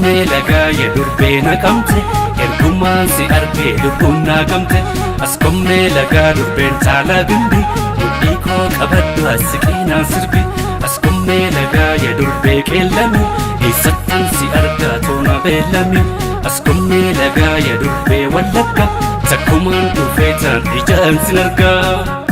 Askomee lagaa yedurbee naqamte ergumaan si argee lubbuun naqamte. Askomee lagaa durbeen caalaa bimbi mudhii koo qabaddu asiqinaa sirbi. Askomee lagaa yedurbee qeellami eessattan si argaa toona beellami. Askomee lagaa yedurbee wallagga takkumaan dhufeetaan ijaan sin argaa.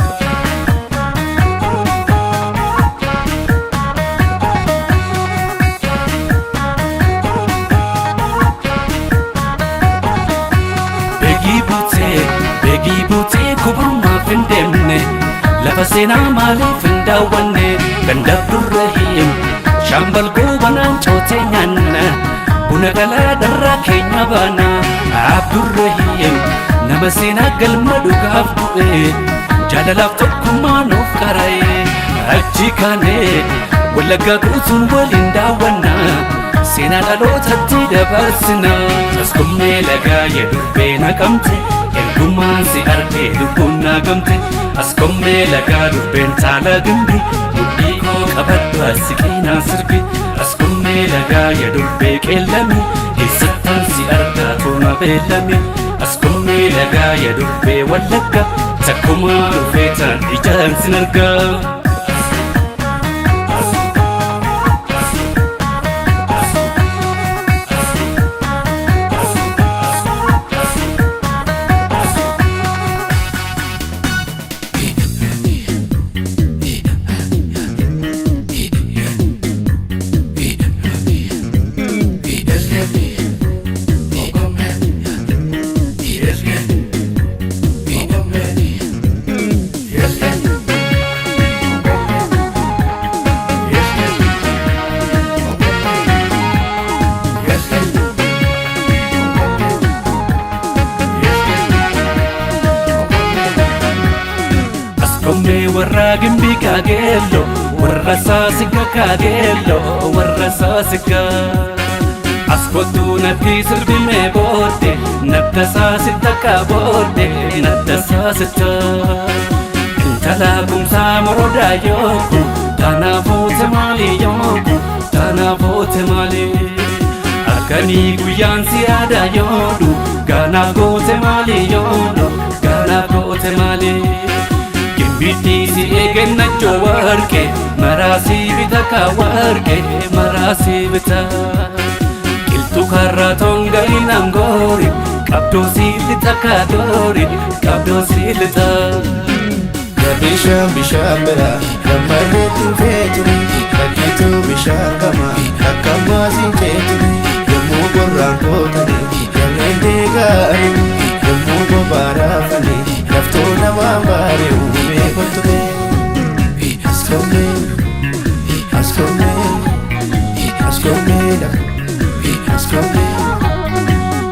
Beegii buutee kuburmaaf hin deemne lafa seenaa maaliif hin daawwanne gandaaf durra hiim shaambal goobanaan cootee nyaanna buna galaa darraa keenya baana abdurra hiim nama seenaa galma dhugaaf bu'e jaalalaaf tokkummaa nuuf qara'e achi kaanee wallaggaa guutuun waliin daawwanna seenaa dhalootatti dabarsina. Askomee lagaa yedurbee naqamte ergumaan si argee lubbuun naqamte. Askomee lagaa durbeen caalaa bimbi mudhii koo qabaddu asiqinaa sirbi. Askomee lagaa yedurbee qeellami eessattan si argaa toona beellami. Askomee lagaa yedurbee wallagga takkumaa dhufeetaan ijaan sin argaa. Askomee warra gimbii kaageello warra saasika kaageello warra saasika. Askootu natti sirbimee booddee nadda saasita kaabooddee nadda saasita. Intala kumsaa moroodaa yooku taanaafoota maalii yooku taanaafoota maalii. Akkanii guyyaan si aadaa yoodu gaanaa goote maalii yoodu gaanaa goote maalii. Bitti si eeganna warqe maraasi bita ka warqe maraasi bita. Qilxuu karraa tonga inangoori qabdoo si lixa ka doori qabdoo si lixa. Bishaan bishaan bira gammadee tuufee ture rakkituu bishaan gama akka maasiin kee ture yommuu gorraan kootanii kanneen deegaarin yommuu bobaa raafanii laftoo namaan baaree uumee kottumee.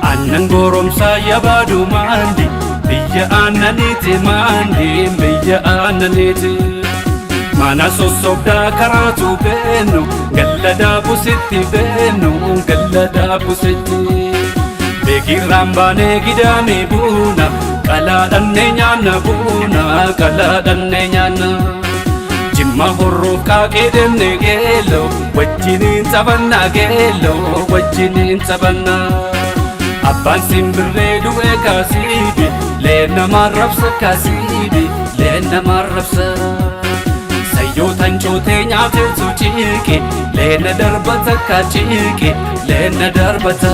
Aannan goromsaa yabaaduu maandi biyya aannaniiti maandi biyya aannaniiti. Mana sossobdaa karaatu beennu galladaa busitti beennu galladaa busitti. Beekirraan baanee gidaamee buuna qalaadhannee nyaanna buuna qalaadhannee nyaanna. Jimma horroof qaaqee deemnee geelloo wajjiniin taphannaa geelloo wajjiniin taphannaa. Abbaan simbirree du'ee kaasiibi leennamaan rabsa kaasiibi leennamaan rabsa. Sayyootaan cootee nyaateetu ciiqe leenna darbata kaciiqe leenna darbata.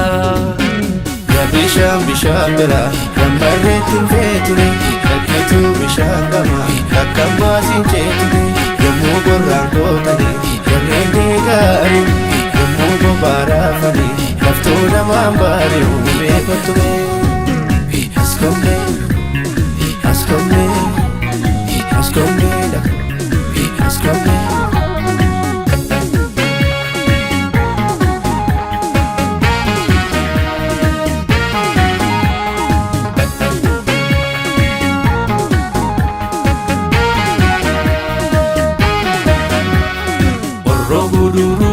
Bishaan bishaan bira gammadee tuufee ture rakkituu bishaan gama akka maasiin kee ture yommuu gorraan kootanii kanneen deegaarin yommuu bobaa raafanii laftoo namaan baaree uumee kottumee. Askomee.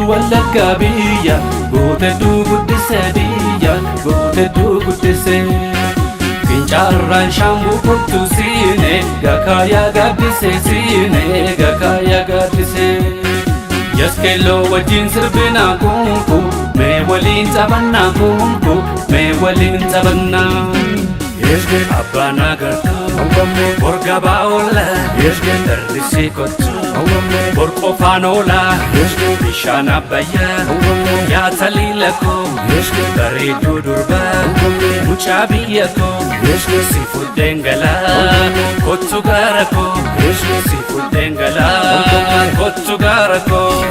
Wallaggaa biyya gootetu guddise biyya gootetu guddise. Fincaarraan shaambuu kottu siine gakaayaa gaaddise siine gakaayaa gaaddise. Yaskeelloo wajjin sirbinaa kunku mee waliin taphannaa kunku mee waliin taphannaa abbaan agartuu bor gabaa oola darrisii kottu bor qofaan oola bishaan abbayyaa yaa taliila koo bareedduu durbaa mucaa biyya koo si fuddeen galaa kottu gaara koo si fuddeen galaa kottu gaara koo